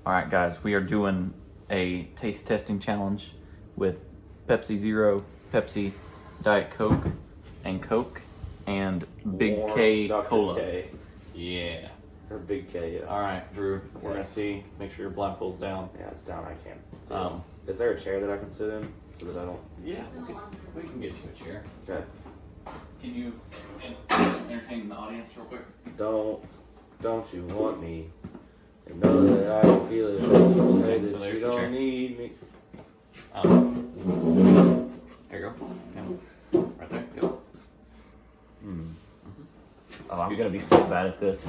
All right, guys, we are doing a taste testing challenge with Pepsi Zero, Pepsi, Diet Coke, and Big Warm K Dr. Cola. K. Yeah. Or Big K, yeah. All right, Drew, we're Okay. gonna see. Make sure your blindfold's down. Yeah, it's down, I can't. Um, Is there a chair that I can sit in so that I don't... Yeah, we can get you a chair. Okay. Can you entertain the audience real quick? Don't you want me? And know that I don't feel it when you say Okay, so that there's you the chair. don't need me. There you go. Yeah. Right there. Yep. Oh, I'm gonna be so bad at this.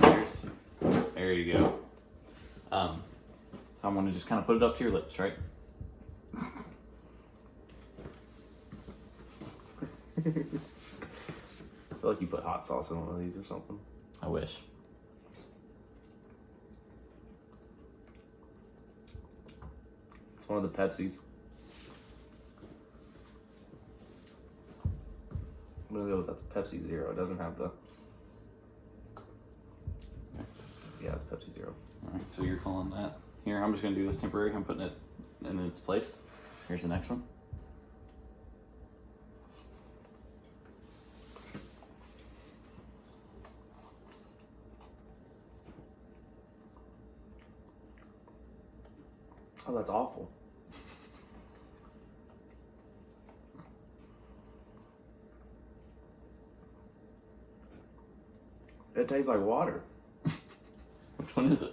There you go. So I'm gonna just kind of put it up to your lips, right? I feel like you put hot sauce in one of these or something. I wish. It's one of the Pepsis. I'm gonna go with the Pepsi Zero. It doesn't have the... Yeah, it's Pepsi Zero. All right, so you're calling that. Here, I'm just gonna do this temporary. I'm putting it in its place. Here's the next one. Oh, that's awful. It tastes like water. Which one is it?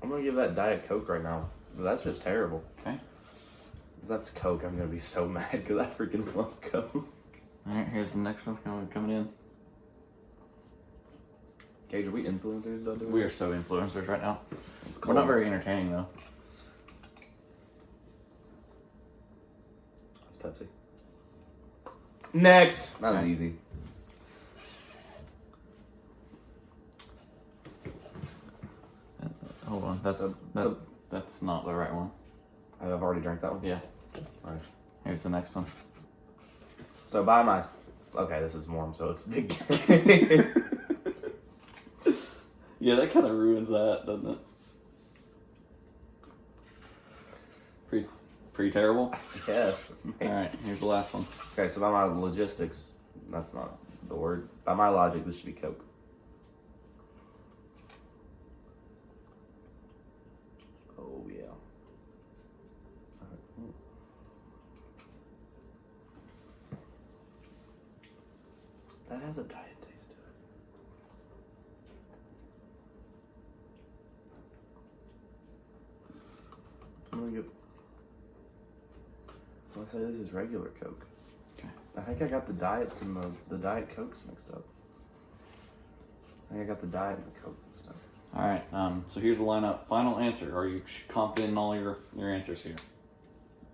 I'm gonna give that Diet Coke right now. That's just terrible. Okay. If that's Coke, I'm gonna be so mad because I freaking love Coke. All right, here's the next one coming in. Gage, are we influencers though? We are so influencers right now. It's We're not very entertaining though. That's Pepsi. Next! That was Okay. easy. Hold on, that's not the right one. I've already drank that one? Yeah. Nice. Here's the next one. So by my... Okay, this is warm, so it's big. Yeah, that kind of ruins that, doesn't it? Pretty terrible. Yes. All right, here's the last one. Okay, so by my logistics, that's not the word. By my logic, this should be Coke. Oh, yeah. That has a diet taste to it. I'm gonna say this is regular Coke. Okay. I think I got the diets and the Diet Cokes mixed up. I think I got the Diet and the Coke mixed up. All right, so here's the lineup. Final answer. Are you confident in all your answers here?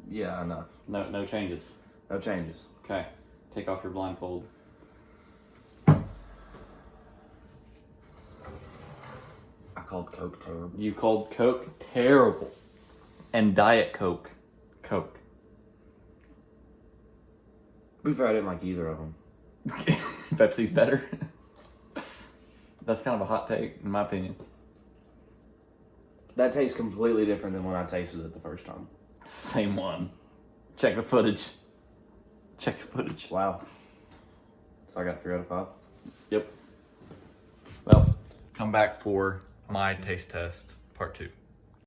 Yeah, enough. No changes. No changes. Okay, take off your blindfold. I called Coke terrible. You called Coke terrible, and Diet Coke, Coke. To be fair, I didn't like either of them. Pepsi's better. That's kind of a hot take, in my opinion. That tastes completely different than when I tasted it the first time. Same one. Check the footage. Check the footage. Wow. So I got 3 out of 5. Yep. Well, come back for my taste test part 2.